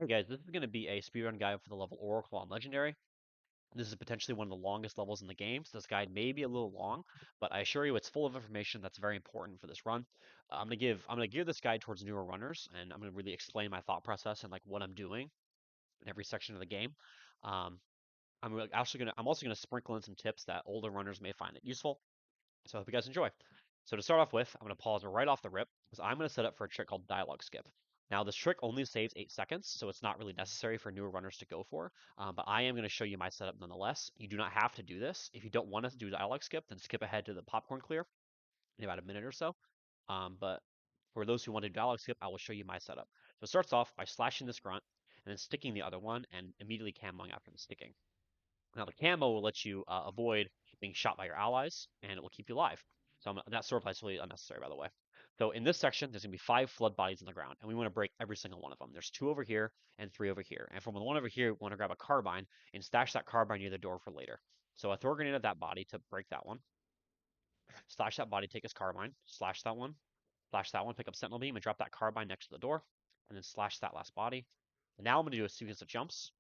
Hey guys, this is going to be a speedrun guide for the level Oracle on Legendary. This is potentially one of the longest levels in the game, so this guide may be a little long, but I assure you it's full of information that's very important for this run. I'm gonna gear this guide towards newer runners, and I'm gonna really explain my thought process and like what I'm doing in every section of the game. Um, I'm also gonna sprinkle in some tips that older runners may find it useful. So I hope you guys enjoy. So to start off with, I'm going to pause right off the rip because I'm going to set up for a trick called dialogue skip. Now this trick only saves 8 seconds, so it's not really necessary for newer runners to go for, but I am going to show you my setup nonetheless. You do not have to do this. If you don't want to do dialogue skip, then skip ahead to the popcorn clear in about a minute or so. But for those who want to do dialogue skip, I will show you my setup. So it starts off by slashing this grunt and then sticking the other one and immediately camoing after the sticking. Now the camo will let you avoid being shot by your allies, and it will keep you alive. So that sword is really unnecessary, by the way. So in this section, there's going to be 5 flood bodies on the ground, and we want to break every single one of them. There's 2 over here and 3 over here. And from the one over here, we want to grab a carbine and stash that carbine near the door for later. So I throw a grenade at that body to break that one. Slash that body, take his carbine. Slash that one. Slash that one, pick up sentinel beam, and drop that carbine next to the door. And then slash that last body. And now I'm going to do a sequence of jumps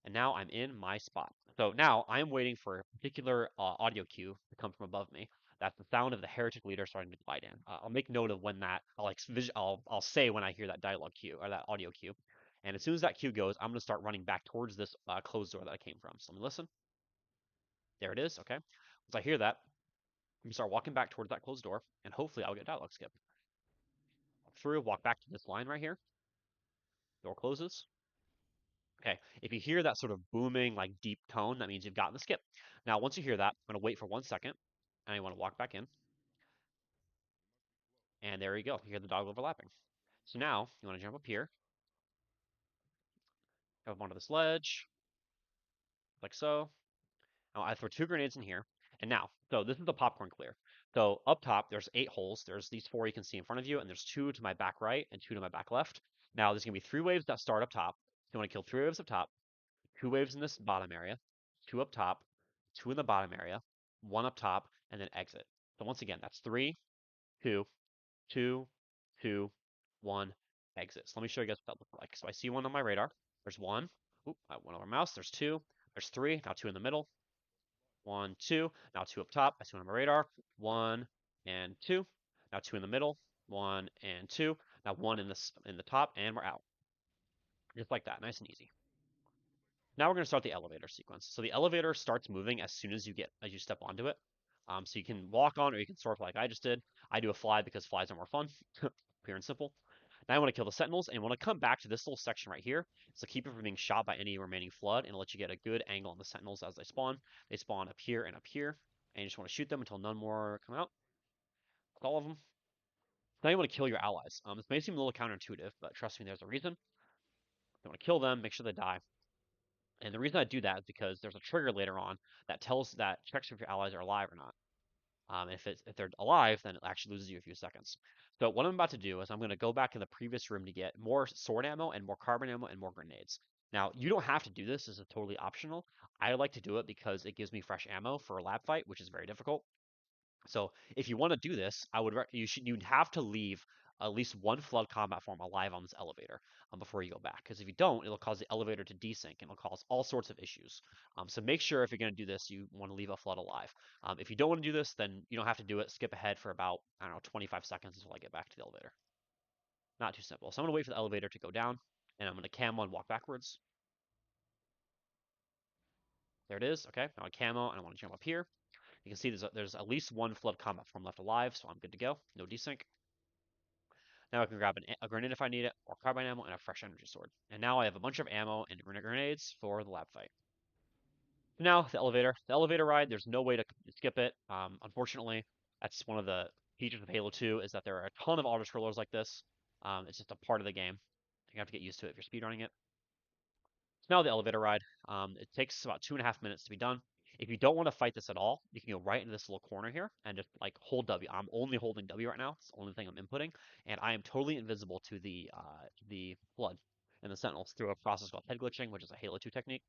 and now I'm in my spot. So now I'm waiting for a particular audio cue to come from above me. That's the sound of the heretic leader starting to glide in. I'll make note of when that. I'll say when I hear that dialogue cue or that audio cue. And as soon as that cue goes, I'm gonna start running back towards this closed door that I came from. So let me listen. There it is. Okay. Once I hear that, I'm gonna start walking back towards that closed door, and hopefully I'll get dialogue skip. Walk through, walk back to this line right here. Door closes. Okay, if you hear that sort of booming, like deep tone, that means you've gotten the skip. Now, once you hear that, I'm going to wait for 1 second, and I want to walk back in, and there you go. You hear the dog overlapping. So now, you want to jump up here, go up onto this ledge, like so. Now, I throw 2 grenades in here, and now, so this is the popcorn clear. So up top, there's 8 holes. There's these 4 you can see in front of you, and there's 2 to my back right and 2 to my back left. Now, there's going to be 3 waves that start up top. So you want to kill 3 waves up top, 2 waves in this bottom area, 2 up top, 2 in the bottom area, 1 up top, and then exit. So once again, that's 3, 2, 2, 2, 1, exit. So let me show you guys what that looks like. So I see one on my radar. There's 1. Oop, I went over mouse. There's 2. There's 3. Now 2 in the middle. 1, 2. Now 2 up top. I see one on my radar. 1 and 2. Now 2 in the middle. 1 and 2. Now 1 in the top, and we're out. Just like that, nice and easy. Now we're going to start the elevator sequence. So the elevator starts moving as soon as you step onto it. So you can walk on or you can surf like I just did. I do a fly because flies are more fun, pure and simple. Now I want to kill the sentinels and I want to come back to this little section right here. So keep it from being shot by any remaining flood and let you get a good angle on the sentinels as they spawn. They spawn up here and up here. And you just want to shoot them until none more come out. All of them. Now you want to kill your allies. This may seem a little counterintuitive, but trust me, there's a reason. You want to kill them, make sure they die. And the reason I do that is because there's a trigger later on that checks if your allies are alive or not. If they're alive, then it actually loses you a few seconds. So what I'm about to do is I'm going to go back in the previous room to get more sword ammo and more carbon ammo and more grenades. Now you don't have to do this. This is totally optional. I like to do it because it gives me fresh ammo for a lab fight, which is very difficult. So if you want to do this, you'd have to leave at least one flood combat form alive on this elevator before you go back. Because if you don't, it'll cause the elevator to desync and it'll cause all sorts of issues. So make sure if you're going to do this, you want to leave a flood alive. If you don't want to do this, then you don't have to do it. Skip ahead for about, I don't know, 25 seconds until I get back to the elevator. Not too simple. So I'm going to wait for the elevator to go down, and I'm going to camo and walk backwards. There it is. Okay, now I camo, and I want to jump up here. You can see there's at least one flood combat form left alive, so I'm good to go. No desync. Now I can grab a grenade if I need it, or carbine ammo, and a fresh energy sword. And now I have a bunch of ammo and grenades for the lab fight. Now, the elevator. The elevator ride, there's no way to skip it. Unfortunately, that's one of the features of Halo 2, is that there are a ton of auto-scrollers like this. It's just a part of the game. You have to get used to it if you're speedrunning it. So now the elevator ride. It takes about 2.5 minutes to be done. If you don't want to fight this at all, you can go right into this little corner here and just like hold W. I'm only holding W right now. It's the only thing I'm inputting, and I am totally invisible to the flood and the sentinels through a process called head glitching, which is a Halo 2 technique.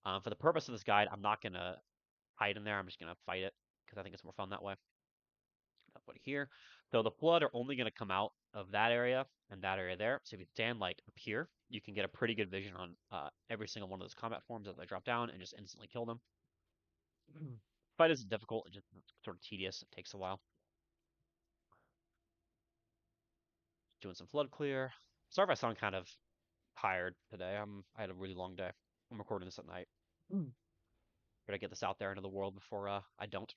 For the purpose of this guide, I'm not gonna hide in there. I'm just gonna fight it because I think it's more fun that way. put it here. So the flood are only going to come out of that area and that area there. So if you stand like up here, you can get a pretty good vision on every single one of those combat forms as they drop down and just instantly kill them. Fight isn't difficult, it's just sort of tedious. It takes a while. Doing some flood clear. Sorry if I sound kind of tired today. I had a really long day. I'm recording this at night. Gotta get this out there into the world before I don't.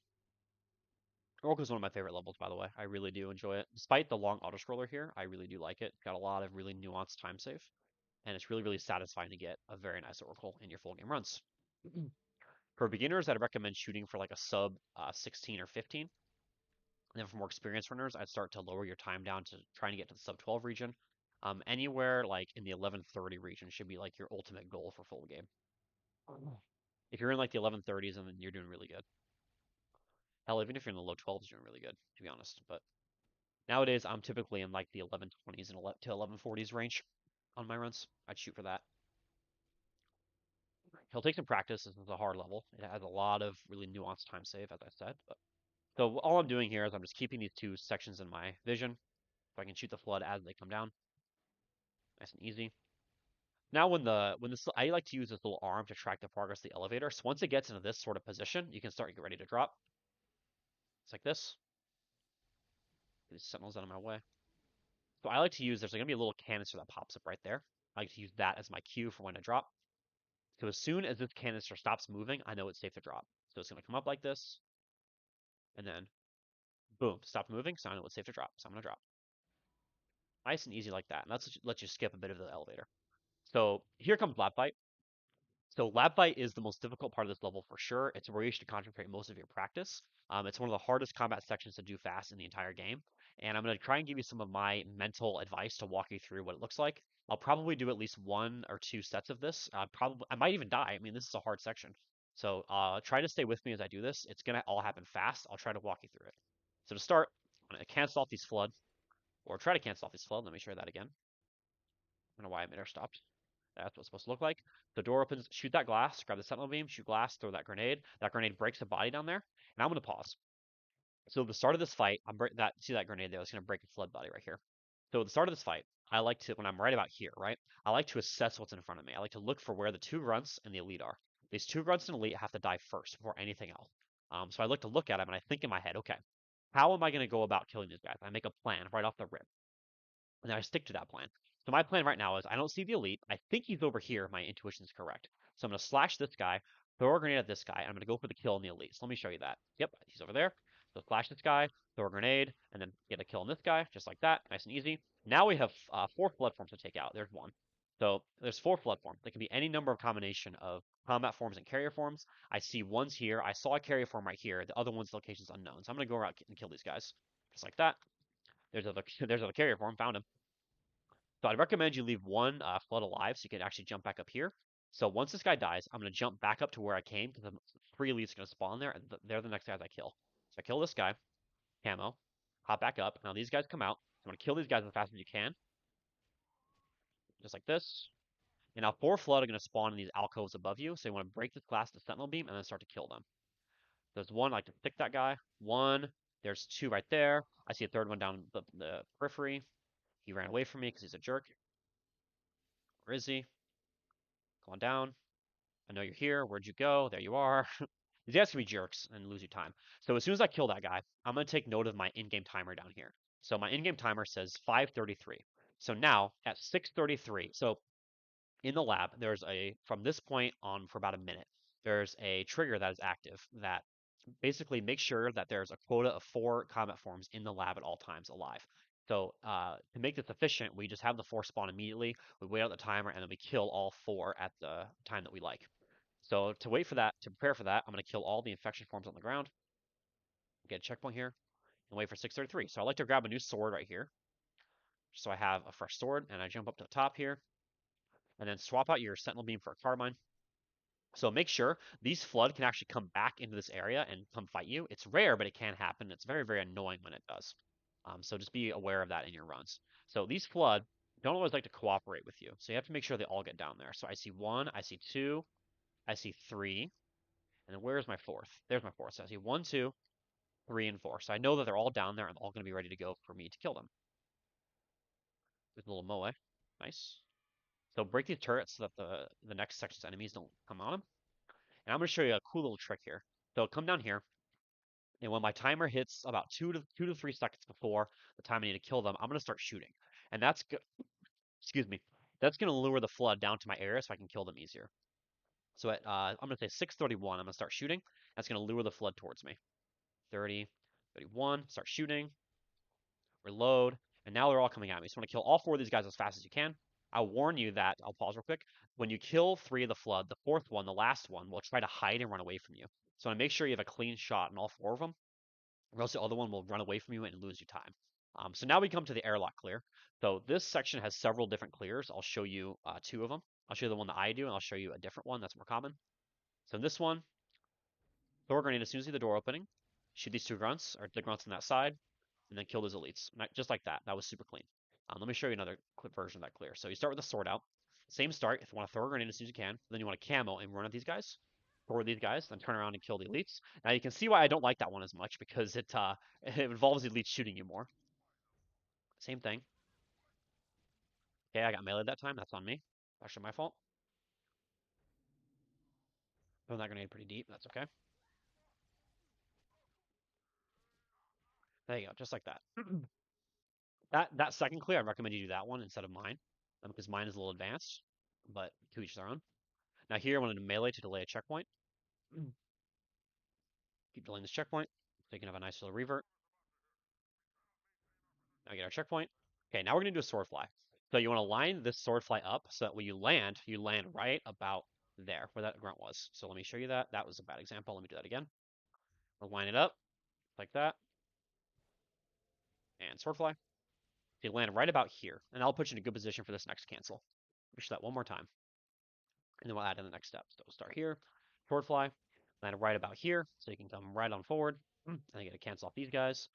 Oracle is one of my favorite levels, by the way. I really do enjoy it. Despite the long auto-scroller here, I really do like it. It's got a lot of really nuanced time save, and it's really, really satisfying to get a very nice Oracle in your full game runs. For beginners, I'd recommend shooting for like a sub 16 or 15. And then for more experienced runners, I'd start to lower your time down to trying to get to the sub 12 region. Anywhere like in the 11:30 region should be like your ultimate goal for full game. If you're in like the 11:30s, and then you're doing really good. Hell, even if you're in the low 12s, you're doing really good, to be honest. But nowadays, I'm typically in like the 11:20s and to 11:40s range on my runs. I'd shoot for that. He'll take some practice. This is a hard level. It has a lot of really nuanced time save, as I said. But so all I'm doing here is I'm just keeping these two sections in my vision, so I can shoot the flood as they come down, nice and easy. Now, when this, I like to use this little arm to track the progress of the elevator. So once it gets into this sort of position, you can start to get ready to drop. It's like this. Get these sentinels out of my way. So I like to use, there's going to be a little canister that pops up right there. I like to use that as my cue for when to drop. So as soon as this canister stops moving, I know it's safe to drop. So it's going to come up like this, and then boom, stop moving, so I know it's safe to drop. So I'm going to drop. Nice and easy like that. And let's let you skip a bit of the elevator. So here comes lab fight. So lab fight is the most difficult part of this level for sure. It's where you should concentrate most of your practice. It's one of the hardest combat sections to do fast in the entire game. And I'm going to try and give you some of my mental advice to walk you through what it looks like. I'll probably do at least 1 or 2 sets of this. I might even die. I mean, this is a hard section. So try to stay with me as I do this. It's going to all happen fast. I'll try to walk you through it. So to start, I'm going to cancel off these flood, or try to cancel off these flood. Let me try that again. I don't know why emitter stopped. That's what it's supposed to look like. The door opens, shoot that glass, grab the sentinel beam, shoot glass, throw that grenade. That grenade breaks the body down there, and I'm going to pause. So at the start of this fight, see that grenade there? It's going to break the flood body right here. So at the start of this fight, I like to, when I'm right about here, right, I like to assess what's in front of me. I like to look for where the 2 grunts and the elite are. These 2 grunts and elite have to die first before anything else. So I look at them and I think in my head, okay, how am I going to go about killing these guys? I make a plan right off the rip, and then I stick to that plan. So my plan right now is I don't see the elite. I think he's over here. My intuition is correct. So I'm going to slash this guy, throw a grenade at this guy, and I'm going to go for the kill on the elite. So let me show you that. Yep, he's over there. So slash this guy, throw a grenade, and then get a kill on this guy, just like that. Nice and easy. Now we have 4 flood forms to take out. There's one. So there's 4 flood forms. They can be any number of combination of combat forms and carrier forms. I see one's here. I saw a carrier form right here. The other one's location's unknown. So I'm going to go around and kill these guys, just like that. There's other carrier form. Found him. So I'd recommend you leave one flood alive so you can actually jump back up here. So once this guy dies, I'm going to jump back up to where I came because the 3 elites are going to spawn there, and they're the next guys I kill. So I kill this guy, camo, hop back up. Now these guys come out. So I'm going to kill these guys as fast as you can, just like this. And now 4 flood are going to spawn in these alcoves above you. So you want to break this glass to sentinel beam and then start to kill them. There's one, I like to stick that guy. One, there's 2 right there. I see a third one down the periphery. He ran away from me because he's a jerk. Where is he? Go on down. I know you're here. Where'd you go? There you are. These guys can be jerks and lose you time. So as soon as I kill that guy, I'm going to take note of my in-game timer down here. So my in-game timer says 5:33. So now at 6:33, so in the lab, from this point on for about a minute, there's a trigger that is active that basically makes sure that there's a quota of 4 combat forms in the lab at all times alive. So to make this efficient, we just have the 4 spawn immediately. We wait out the timer, and then we kill all 4 at the time that we like. So to wait for that, to prepare for that, I'm going to kill all the infection forms on the ground. Get a checkpoint here, and wait for 6:33. So I like to grab a new sword right here, so I have a fresh sword, and I jump up to the top here, and then swap out your sentinel beam for a carbine. So make sure these flood can actually come back into this area and come fight you. It's rare, but it can happen. It's very, very annoying when it does. So just be aware of that in your runs. So these flood don't always like to cooperate with you. So you have to make sure they all get down there. So I see 1, I see 2, I see 3, and then where's my 4th? There's my 4th. So I see 1, 2, 3, and 4. So I know that they're all down there and all going to be ready to go for me to kill them. There's a little moe. Nice. So break these turrets so that the next section's enemies don't come on them. And I'm going to show you a cool little trick here. So come down here, and when my timer hits about 2 to 3 seconds before the time I need to kill them, I'm going to start shooting. And that's good. Excuse me. That's going to lure the flood down to my area so I can kill them easier. So at I'm going to say 6:31, I'm going to start shooting. That's going to lure the flood towards me. 30, 31, start shooting, reload, and now they're all coming at me. So I want to kill all 4 of these guys as fast as you can. I'll warn you that, I'll pause real quick. When you kill 3 of the flood, the 4th one, the last one, will try to hide and run away from you. So I want to make sure you have a clean shot on all 4 of them, or else the other one will run away from you and lose you time. So now we come to the airlock clear. So this section has several different clears. I'll show you 2 of them. I'll show you the one that I do, and I'll show you a different one that's more common. So in this one, throw a grenade as soon as you see the door opening. Shoot these 2 grunts, or the grunts on that side, and then kill those elites. Just like that. That was super clean. Let me show you another version of that clear. So you start with the sword out. Same start. If you want to throw a grenade as soon as you can, then you want to camo and run at these guys. Throw these guys, then turn around and kill the elites. Now you can see why I don't like that one as much because it it involves the elites shooting you more. Same thing. Okay, I got melee that time. That's on me. Actually, my fault. Throwing that grenade pretty deep. That's okay. There you go, just like that. That second clear, I recommend you do that one instead of mine, because mine is a little advanced, but to each their own. Now here, I wanted to melee to delay a checkpoint. Keep delaying this checkpoint, so you can have a nice little revert. Now we get our checkpoint. Okay, now we're gonna do a sword fly. So you want to line this sword fly up so that when you land right about there, where that grunt was. So let me show you that. That was a bad example. Let me do that again. We'll line it up like that, and sword fly. So you land right about here, and I'll put you in a good position for this next cancel. Push that one more time, and then we'll add in the next step. So we'll start here, sword fly, land right about here, so you can come right on forward, and then get to cancel off these guys.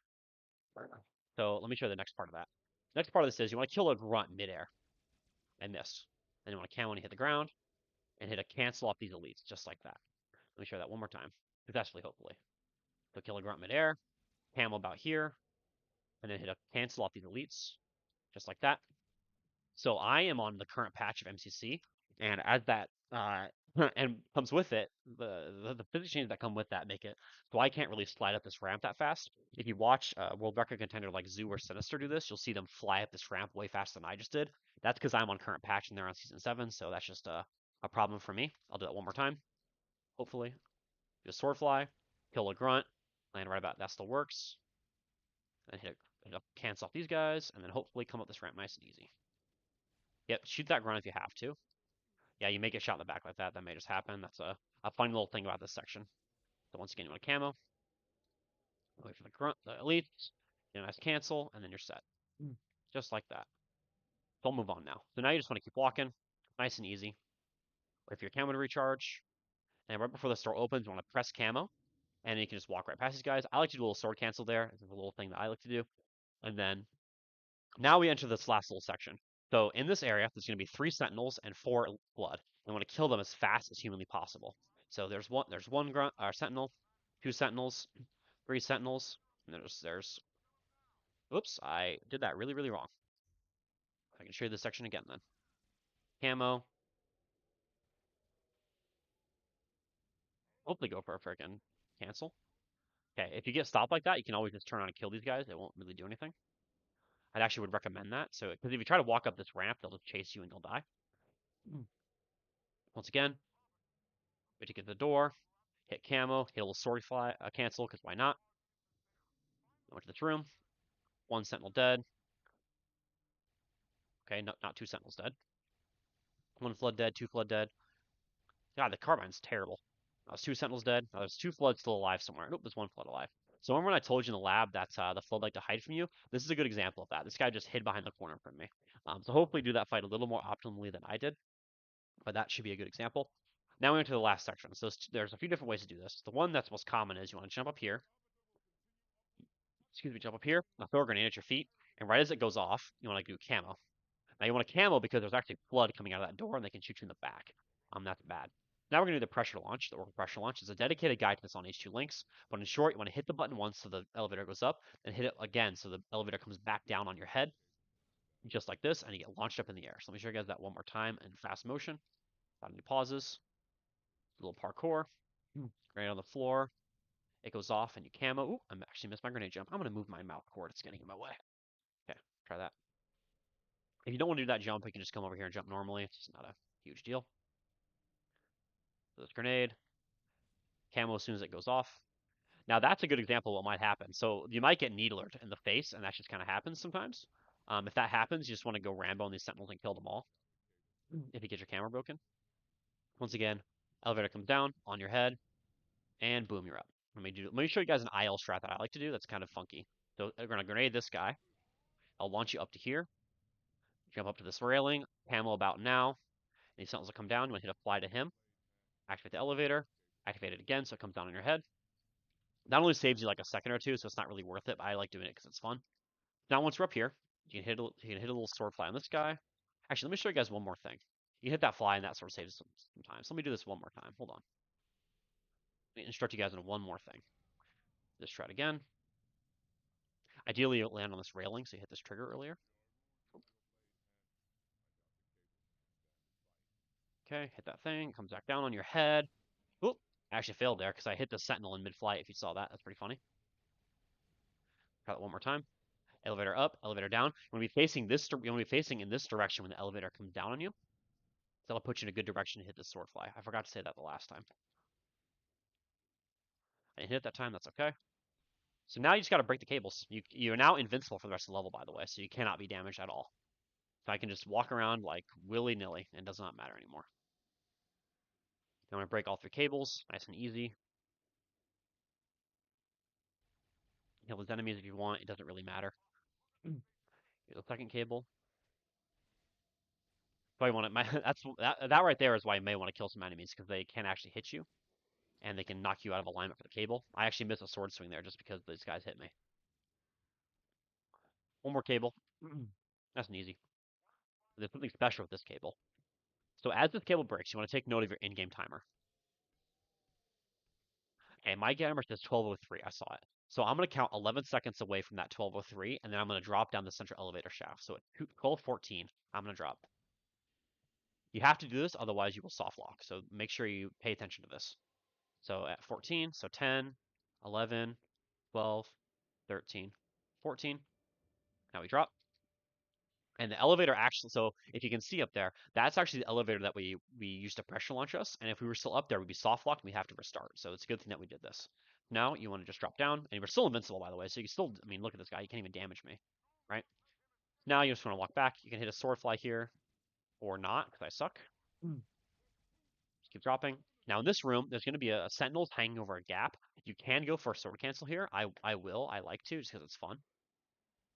So let me show you the next part of that. Next part of this is you want to kill a grunt midair and miss. Then you want to camo when you hit the ground and hit a cancel off these elites, just like that. Let me show that one more time, successfully, hopefully. So kill a grunt midair, camo about here, and then hit a cancel off these elites, just like that. So I am on the current patch of MCC, and as that and comes with it, the physics changes that come with that make it so I can't really slide up this ramp that fast. If you watch world record contender like Zoo or Sinister do this, you'll see them fly up this ramp way faster than I just did. That's because I'm on current patch and they're on season 7, so that's just a problem for me. I'll do that one more time, hopefully. Do a sword fly, kill a grunt, land right about that still works, and hit a cancel off these guys, and then hopefully come up this ramp nice and easy. Yep, shoot that grunt if you have to. Yeah, you may get shot in the back like that. That may just happen. That's a fun little thing about this section. So once again, you want a camo. Wait for the grunt, the elites. Get a nice cancel, and then you're set. Just like that. So I'll move on now. So now you just want to keep walking. Nice and easy. Wait for your camo to recharge. And right before the store opens, you want to press camo. And you can just walk right past these guys. I like to do a little sword cancel there. It's a little thing that I like to do. And then now we enter this last little section. So in this area, there's going to be 3 sentinels and 4 blood. I want to kill them as fast as humanly possible. So there's one grunt, sentinel, 2 sentinels, 3 sentinels, and there's. Oops, I did that really really wrong. I can show you this section again then. Camo. Hopefully go for a freaking cancel. Okay, if you get stopped like that, you can always just turn on and kill these guys. It won't really do anything. I actually would recommend that. So, because if you try to walk up this ramp, they'll just chase you and you'll die. Once again, wait to get to the door, hit camo, hit a little sword fly, cancel, because why not? I went to this room. 1 sentinel dead. Okay, no, not 2 sentinels dead. 1 flood dead, 2 flood dead. God, the carbine's terrible. There's 2 sentinels dead. Now there's 2 floods still alive somewhere. Nope, there's 1 flood alive. So remember when I told you in the lab that the flood like to hide from you? This is a good example of that. This guy just hid behind the corner from me. So hopefully do that fight a little more optimally than I did. But that should be a good example. Now we enter the last section. So there's a few different ways to do this. The one that's most common is you want to jump up here. Excuse me, jump up here. Now throw a grenade at your feet. And right as it goes off, you want to do camo. Now you want to camo because there's actually blood coming out of that door and they can shoot you in the back. That's bad. Now we're going to do the pressure launch. The orbital pressure launch is a dedicated guidance on H2 links, but in short, you want to hit the button once so the elevator goes up, then hit it again so the elevator comes back down on your head, just like this, and you get launched up in the air. So let me show you guys that one more time in fast motion. Without any pauses. A little parkour. Grenade on the floor. It goes off and you camo. Ooh, I actually missed my grenade jump. I'm going to move my mouth cord. It's getting in my way. Okay, try that. If you don't want to do that jump, you can just come over here and jump normally. It's just not a huge deal. So this grenade. Camo as soon as it goes off. Now that's a good example of what might happen. So you might get needlered in the face, and that just kind of happens sometimes. If that happens, you just want to go Rambo on these sentinels and kill them all. If you get your camera broken. Once again, elevator comes down on your head, and boom, you're up. Let me show you guys an IL strat that I like to do that's kind of funky. So we're gonna grenade this guy. I'll launch you up to here. Jump up to this railing. Camo about now. These sentinels will come down. You want to hit a fly to him. Activate the elevator. Activate it again so it comes down on your head. That only saves you like a second or two, so it's not really worth it, but I like doing it because it's fun. Now once we're up here, you can hit a little sword fly on this guy. Actually, let me show you guys one more thing. You can hit that fly and that sort of saves some time. So let me do this one more time. Hold on. Let me instruct you guys on one more thing. Just try it again. Ideally, you land on this railing, so you hit this trigger earlier. Okay, hit that thing. It comes back down on your head. Oop, I actually failed there because I hit the sentinel in mid-flight. If you saw that, that's pretty funny. Try that one more time. Elevator up, elevator down. You want to be facing this. You want to be facing in this direction when the elevator comes down on you. That'll put you in a good direction to hit this sword fly. I forgot to say that the last time. I didn't hit it that time. That's okay. So now you just got to break the cables. You're now invincible for the rest of the level, by the way, so you cannot be damaged at all. So I can just walk around like willy-nilly, and it does not matter anymore. I'm going to break all three cables, nice and easy. Kill those enemies if you want, it doesn't really matter. Here's the second cable. Probably want to, that right there is why you may want to kill some enemies, because they can actually hit you, and they can knock you out of alignment for the cable. I actually missed a sword swing there just because these guys hit me. One more cable. That's an easy. There's something special with this cable. So as this cable breaks, you want to take note of your in-game timer. Okay, my timer says 12:03. I saw it. So I'm going to count 11 seconds away from that 12:03, and then I'm going to drop down the central elevator shaft. So at 12:14, I'm going to drop. You have to do this, otherwise you will soft lock. So make sure you pay attention to this. So at 14, so 10, 11, 12, 13, 14. Now we drop. And the elevator actually, so if you can see up there, that's actually the elevator that we used to pressure launch us. And if we were still up there, we'd be soft locked and we'd have to restart. So it's a good thing that we did this. Now you want to just drop down, and we're still invincible, by the way. So you can still, I mean, look at this guy. You can't even damage me, right? Now you just want to walk back. You can hit a sword fly here, or not, because I suck. Just keep dropping. Now in this room, there's going to be a sentinel hanging over a gap. You can go for a sword cancel here. I will. I like to, just because it's fun.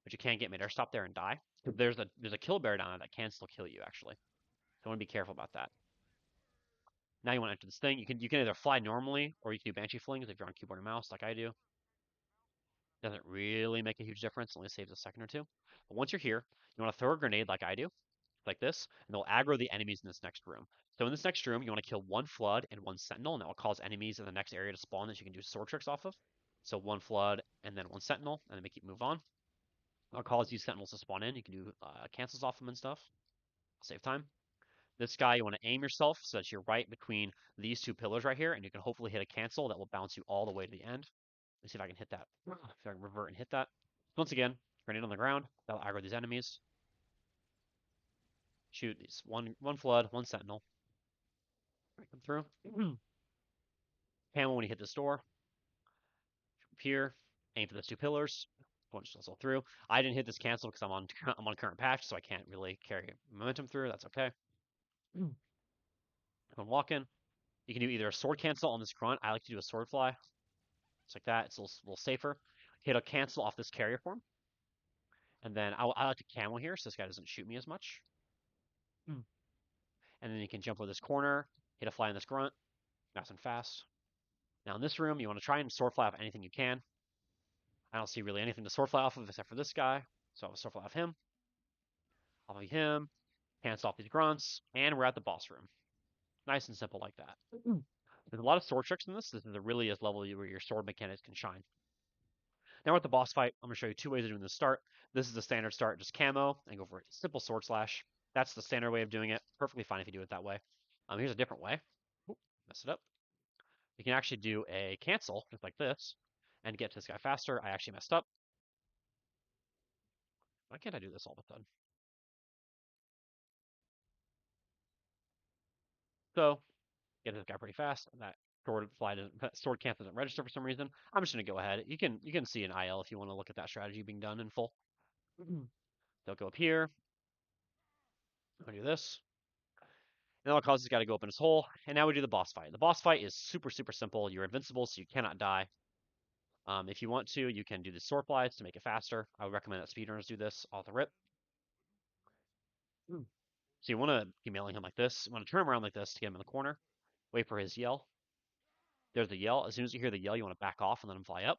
But you can't get mid-air stop there and die. There's a kill bear down there that can still kill you, actually. So I want to be careful about that. Now you want to enter this thing. You can either fly normally, or you can do Banshee flings if you're on keyboard and mouse, like I do. Doesn't really make a huge difference. Only saves a second or two. But once you're here, you want to throw a grenade like I do, like this, and they'll aggro the enemies in this next room. So in this next room, you want to kill one flood and one sentinel, and that will cause enemies in the next area to spawn that you can do sword tricks off of. So one flood and then one sentinel, and then make you move on. That'll cause these sentinels to spawn in. You can do cancels off them and stuff. Save time. This guy, you want to aim yourself so that you're right between these two pillars right here, and you can hopefully hit a cancel that will bounce you all the way to the end. Let's see if I can hit that. If I can revert and hit that. Once again, grenade on the ground. That'll aggro these enemies. Shoot these. One flood, one sentinel. Come through. Camel when you hit this door. Up here. Aim for those two pillars. Punch also through. I didn't hit this cancel because I'm on current patch, so I can't really carry momentum through. That's okay. I'm walking. You can do either a sword cancel on this grunt. I like to do a sword fly. It's like that. It's a little safer. Hit a cancel off this carrier form. And then I like to camo here so this guy doesn't shoot me as much. And then you can jump over this corner, hit a fly on this grunt, nice and fast. Now in this room, you want to try and sword fly off anything you can. I don't see really anything to sword fly off of except for this guy. So I'll sword fly off him. Off of him. Cancel off these grunts. And we're at the boss room. Nice and simple like that. There's a lot of sword tricks in this. This is a really is level where your sword mechanics can shine. Now we're at the boss fight. I'm going to show you two ways of doing the start. This is the standard start, just camo, and go for a simple sword slash. That's the standard way of doing it. Perfectly fine if you do it that way. Here's a different way. Oop, messed it up. You can actually do a cancel, just like this, and get to this guy faster. I actually messed up. Why can't I do this all of a sudden? So, get this guy pretty fast. That sword cancel doesn't register for some reason. I'm just gonna go ahead. You can see an IL if you want to look at that strategy being done in full. They'll go up here. I'll do this. And that'll cause this guy to go up in his hole. And now we do the boss fight. The boss fight is super, super simple. You're invincible, so you cannot die. If you want to, you can do the sword flies to make it faster. I would recommend that speedrunners do this off the rip. So you want to be mailing him like this. You want to turn him around like this to get him in the corner. Wait for his yell. There's the yell. As soon as you hear the yell, you want to back off and let him fly up.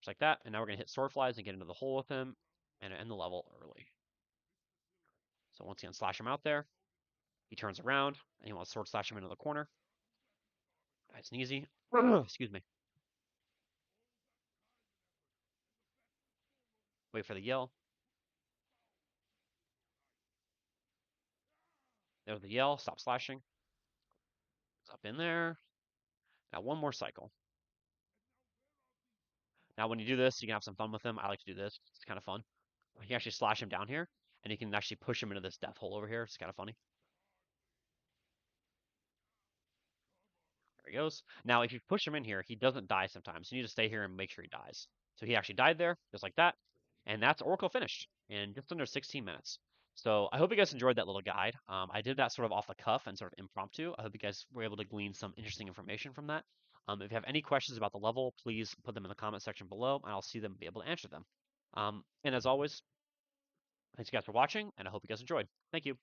Just like that. And now we're going to hit sword flies and get into the hole with him and end the level early. So once again, slash him out there. He turns around and you want to sword slash him into the corner. Nice and easy. Excuse me. Wait for the yell. There's the yell. Stop slashing. It's up in there. Now one more cycle. Now when you do this, you can have some fun with him. I like to do this. It's kind of fun. You can actually slash him down here, and you can actually push him into this death hole over here. It's kind of funny. There he goes. Now, if you push him in here, he doesn't die sometimes. You need to stay here and make sure he dies. So he actually died there, just like that. And that's Oracle finished in just under 16 minutes. So I hope you guys enjoyed that little guide. I did that sort of off the cuff and sort of impromptu. I hope you guys were able to glean some interesting information from that. If you have any questions about the level, please put them in the comment section below, and I'll see them and be able to answer them. And as always, thanks you guys for watching, and I hope you guys enjoyed. Thank you.